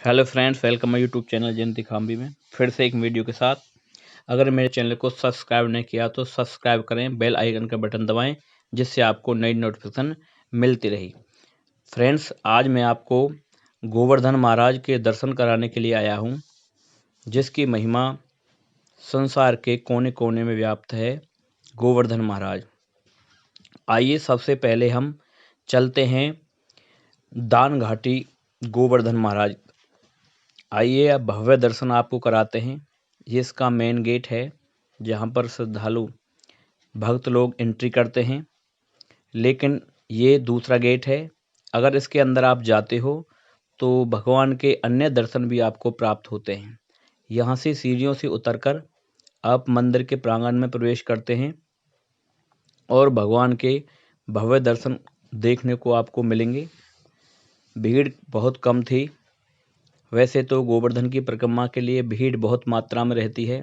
Hello friends, welcome my YouTube channel Jayanti Khambi में फिर से एक वीडियो के साथ। अगर मेरे चैनल को सब्सक्राइब नहीं किया तो सब्सक्राइब करें, बेल आइकन का बटन दबाएं जिससे आपको नई नोटिफिकेशन मिलती रही। फ्रेंड्स, आज मैं आपको गोवर्धन महाराज के दर्शन कराने के लिए आया हूं, जिसकी महिमा संसार के कोने कोने में व्याप्त है। गोवर्धन महाराज, आइए सबसे पहले हम चलते हैं दान घाटी गोवर्धन महाराज। आइए अब भव्य दर्शन आपको कराते हैं। ये इसका मेन गेट है जहाँ पर श्रद्धालु भक्त लोग एंट्री करते हैं, लेकिन ये दूसरा गेट है। अगर इसके अंदर आप जाते हो तो भगवान के अन्य दर्शन भी आपको प्राप्त होते हैं। यहाँ से सीढ़ियों से उतरकर आप मंदिर के प्रांगण में प्रवेश करते हैं और भगवान के भव्य दर्शन देखने को आपको मिलेंगे। भीड़ बहुत कम थी। वैसे तो गोवर्धन की परिक्रमा के लिए भीड़ बहुत मात्रा में रहती है।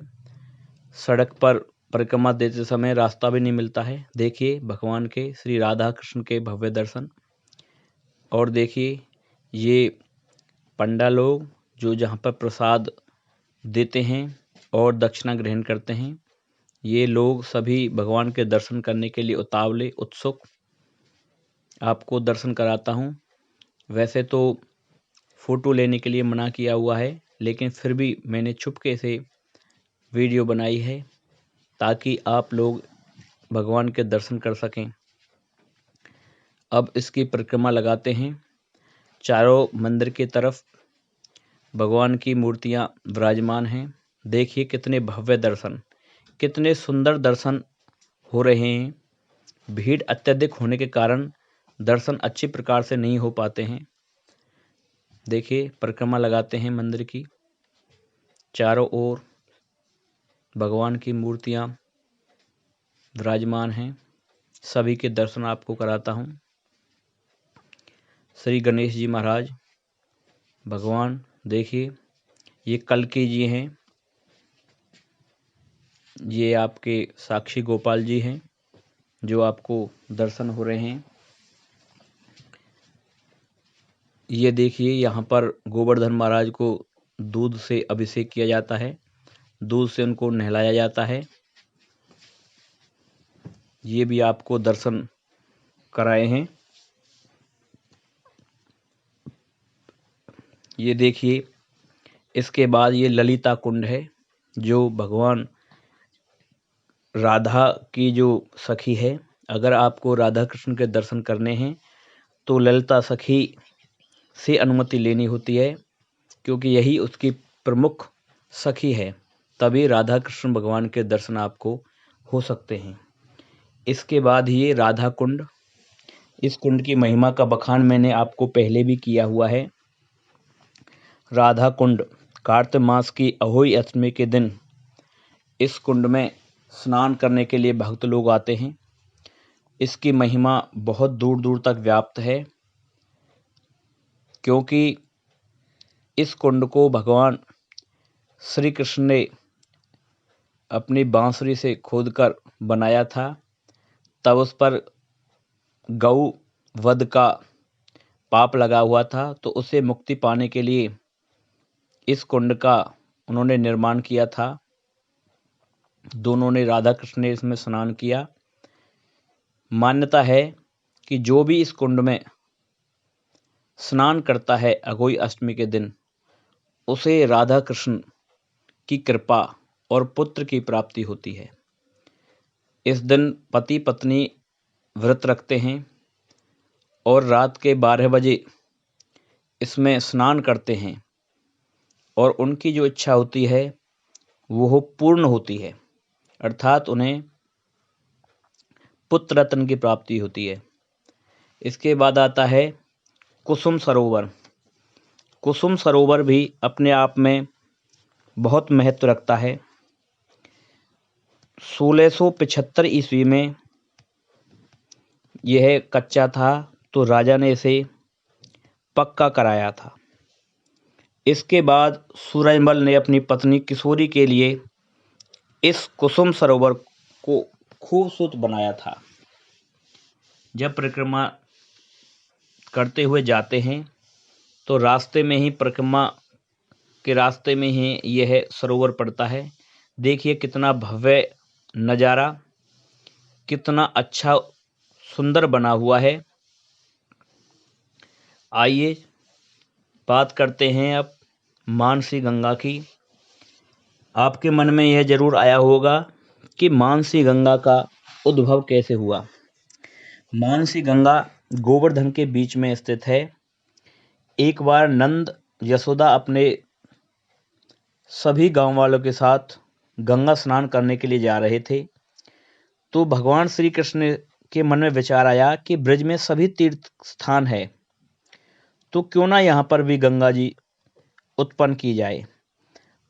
सड़क पर परिक्रमा देते समय रास्ता भी नहीं मिलता है। देखिए भगवान के श्री राधा कृष्ण के भव्य दर्शन। और देखिए ये पंडा लोग जो जहाँ पर प्रसाद देते हैं और दक्षिणा ग्रहण करते हैं। ये लोग सभी भगवान के दर्शन करने के लिए उतावले उत्सुक। आपको दर्शन कराता हूँ। वैसे तो फ़ोटो लेने के लिए मना किया हुआ है, लेकिन फिर भी मैंने चुपके से वीडियो बनाई है ताकि आप लोग भगवान के दर्शन कर सकें। अब इसकी परिक्रमा लगाते हैं। चारों मंदिर की तरफ भगवान की मूर्तियां विराजमान हैं। देखिए कितने भव्य दर्शन, कितने सुंदर दर्शन हो रहे हैं। भीड़ अत्यधिक होने के कारण दर्शन अच्छी प्रकार से नहीं हो पाते हैं। देखिए परिक्रमा लगाते हैं मंदिर की। चारों ओर भगवान की मूर्तियां विराजमान हैं। सभी के दर्शन आपको कराता हूं। श्री गणेश जी महाराज भगवान, देखिए ये कल्की जी हैं। ये आपके साक्षी गोपाल जी हैं जो आपको दर्शन हो रहे हैं। ये देखिए यहाँ पर गोवर्धन महाराज को दूध से अभिषेक किया जाता है, दूध से उनको नहलाया जाता है। ये भी आपको दर्शन कराए हैं। ये देखिए इसके बाद ये ललिता कुंड है जो भगवान राधा की जो सखी है। अगर आपको राधा कृष्ण के दर्शन करने हैं तो ललिता सखी से अनुमति लेनी होती है, क्योंकि यही उसकी प्रमुख सखी है। तभी राधा कृष्ण भगवान के दर्शन आपको हो सकते हैं। इसके बाद ये राधा कुंड, इस कुंड की महिमा का बखान मैंने आपको पहले भी किया हुआ है। राधा कुंड कार्तिक मास की अहोई अष्टमी के दिन इस कुंड में स्नान करने के लिए भक्त लोग आते हैं। इसकी महिमा बहुत दूर दूर तक व्याप्त है, क्योंकि इस कुंड को भगवान श्री कृष्ण ने अपनी बांसुरी से खोदकर बनाया था। तब उस पर गौ वध का पाप लगा हुआ था, तो उसे मुक्ति पाने के लिए इस कुंड का उन्होंने निर्माण किया था। दोनों ने, राधा कृष्ण ने इसमें स्नान किया। मान्यता है कि जो भी इस कुंड में स्नान करता है अघोई अष्टमी के दिन, उसे राधा कृष्ण की कृपा और पुत्र की प्राप्ति होती है। इस दिन पति पत्नी व्रत रखते हैं और रात के 12 बजे इसमें स्नान करते हैं और उनकी जो इच्छा होती है वो पूर्ण होती है, अर्थात उन्हें पुत्र रत्न की प्राप्ति होती है। इसके बाद आता है कुसुम सरोवर। कुसुम सरोवर भी अपने आप में बहुत महत्व रखता है। 1675 ईस्वी में यह कच्चा था, तो राजा ने इसे पक्का कराया था। इसके बाद सूरजमल ने अपनी पत्नी किशोरी के लिए इस कुसुम सरोवर को खूबसूरत बनाया था। जब परिक्रमा करते हुए जाते हैं तो रास्ते में ही परिक्रमा के रास्ते में ही यह सरोवर पड़ता है। देखिए कितना भव्य नज़ारा, कितना अच्छा सुंदर बना हुआ है। आइए बात करते हैं अब मानसी गंगा की। आपके मन में यह जरूर आया होगा कि मानसी गंगा का उद्भव कैसे हुआ। मानसी गंगा गोवर्धन के बीच में स्थित है। एक बार नंद यशोदा अपने सभी गांव वालों के साथ गंगा स्नान करने के लिए जा रहे थे, तो भगवान श्री कृष्ण के मन में विचार आया कि ब्रज में सभी तीर्थ स्थान है, तो क्यों ना यहाँ पर भी गंगा जी उत्पन्न की जाए।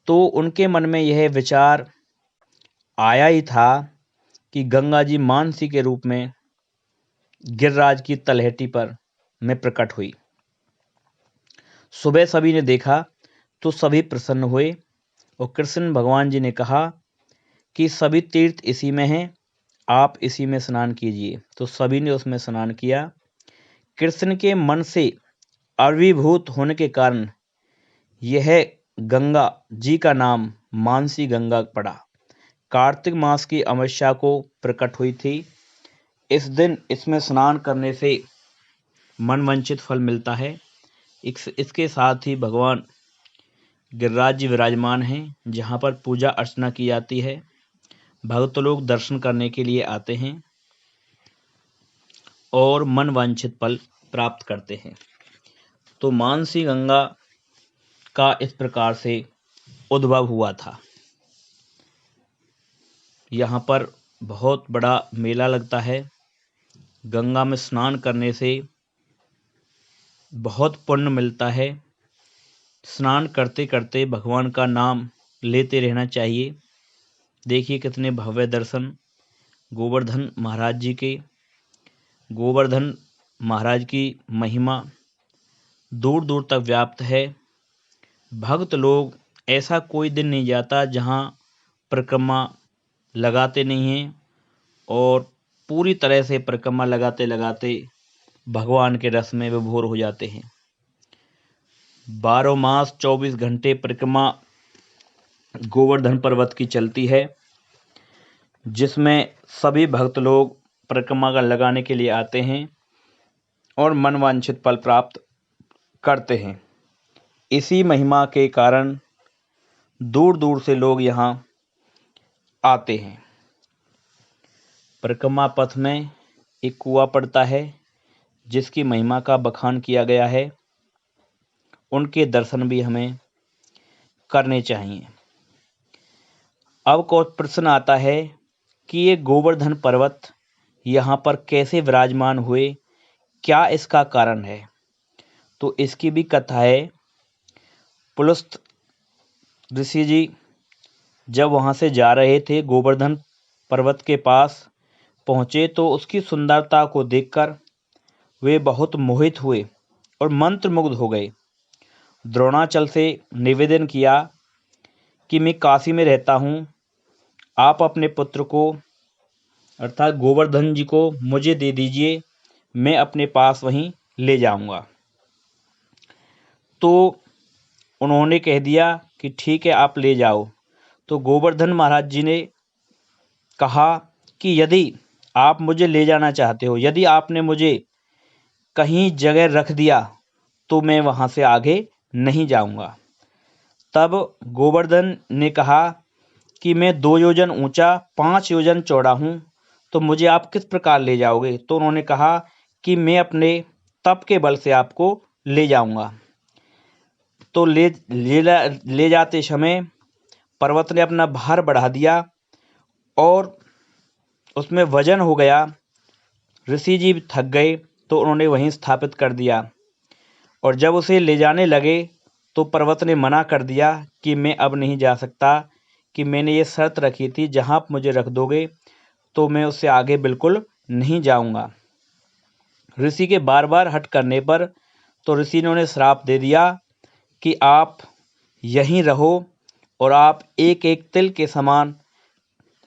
तो उनके मन में यह विचार आया ही था कि गंगा जी मानसी के रूप में गिरिराज की तलहटी पर में प्रकट हुई। सुबह सभी ने देखा तो सभी प्रसन्न हुए और कृष्ण भगवान जी ने कहा कि सभी तीर्थ इसी में हैं, आप इसी में स्नान कीजिए। तो सभी ने उसमें स्नान किया। कृष्ण के मन से आविर्भूत होने के कारण यह गंगा जी का नाम मानसी गंगा पड़ा। कार्तिक मास की अमावस्या को प्रकट हुई थी। इस दिन इसमें स्नान करने से मनवांछित फल मिलता है। इसके साथ ही भगवान गिरिराज जी विराजमान हैं, जहाँ पर पूजा अर्चना की जाती है। भक्त लोग दर्शन करने के लिए आते हैं और मनवांछित फल प्राप्त करते हैं। तो मानसी गंगा का इस प्रकार से उद्भव हुआ था। यहाँ पर बहुत बड़ा मेला लगता है। गंगा में स्नान करने से बहुत पुण्य मिलता है। स्नान करते करते भगवान का नाम लेते रहना चाहिए। देखिए कितने भव्य दर्शन गोवर्धन महाराज जी के। गोवर्धन महाराज की महिमा दूर दूर तक व्याप्त है। भक्त लोग ऐसा कोई दिन नहीं जाता जहाँ परिक्रमा लगाते नहीं हैं और पूरी तरह से परिक्रमा लगाते लगाते भगवान के रस में विभोर हो जाते हैं। 12 मास 24 घंटे परिक्रमा गोवर्धन पर्वत की चलती है, जिसमें सभी भक्त लोग परिक्रमा का लगाने के लिए आते हैं और मनवांछित फल प्राप्त करते हैं। इसी महिमा के कारण दूर दूर से लोग यहाँ आते हैं। परिक्रमा पथ में एक कुआं पड़ता है, जिसकी महिमा का बखान किया गया है। उनके दर्शन भी हमें करने चाहिए। अब को प्रश्न आता है कि ये गोवर्धन पर्वत यहाँ पर कैसे विराजमान हुए, क्या इसका कारण है। तो इसकी भी कथा है। पुलस्त ऋषि जी जब वहाँ से जा रहे थे, गोवर्धन पर्वत के पास पहुँचे तो उसकी सुंदरता को देखकर वे बहुत मोहित हुए और मंत्रमुग्ध हो गए। द्रोणाचल से निवेदन किया कि मैं काशी में रहता हूँ, आप अपने पुत्र को अर्थात गोवर्धन जी को मुझे दे दीजिए, मैं अपने पास वहीं ले जाऊंगा। तो उन्होंने कह दिया कि ठीक है, आप ले जाओ। तो गोवर्धन महाराज जी ने कहा कि यदि आप मुझे ले जाना चाहते हो, यदि आपने मुझे कहीं जगह रख दिया तो मैं वहाँ से आगे नहीं जाऊंगा। तब गोवर्धन ने कहा कि मैं 2 योजन ऊंचा 5 योजन चौड़ा हूँ, तो मुझे आप किस प्रकार ले जाओगे। तो उन्होंने कहा कि मैं अपने तप के बल से आपको ले जाऊंगा। तो ले जाते समय पर्वत ने अपना भार बढ़ा दिया और उसमें वजन हो गया। ऋषि जी थक गए तो उन्होंने वहीं स्थापित कर दिया। और जब उसे ले जाने लगे तो पर्वत ने मना कर दिया कि मैं अब नहीं जा सकता, कि मैंने ये शर्त रखी थी, जहाँ आप मुझे रख दोगे तो मैं उससे आगे बिल्कुल नहीं जाऊंगा। ऋषि के बार बार हट करने पर तो ऋषि ने उन्हें श्राप दे दिया कि आप यहीं रहो और आप एक एक तिल के समान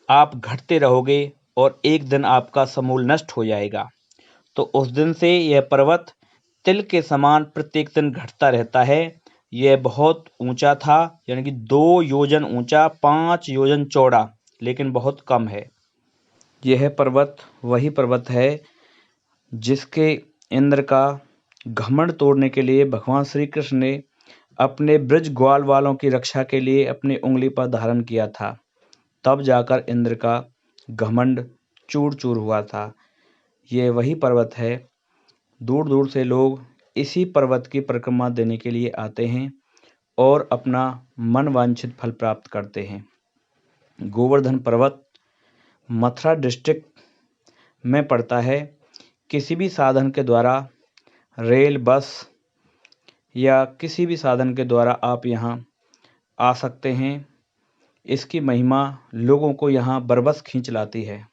आप घटते रहोगे और एक दिन आपका समूल नष्ट हो जाएगा। तो उस दिन से यह पर्वत तिल के समान प्रत्येक दिन घटता रहता है। यह बहुत ऊंचा था, यानी कि 2 योजन ऊंचा, 5 योजन चौड़ा, लेकिन बहुत कम है। यह पर्वत वही पर्वत है जिसके इंद्र का घमंड तोड़ने के लिए भगवान श्री कृष्ण ने अपने ब्रज ग्वाल वालों की रक्षा के लिए अपनी उंगली पर धारण किया था। तब जाकर इंद्र का घमंड चूर चूर हुआ था। ये वही पर्वत है। दूर दूर से लोग इसी पर्वत की परिक्रमा देने के लिए आते हैं और अपना मन वांछित फल प्राप्त करते हैं। गोवर्धन पर्वत मथुरा डिस्ट्रिक्ट में पड़ता है। किसी भी साधन के द्वारा, रेल, बस या किसी भी साधन के द्वारा आप यहाँ आ सकते हैं। इसकी महिमा लोगों को यहाँ बरबस खींच लाती है।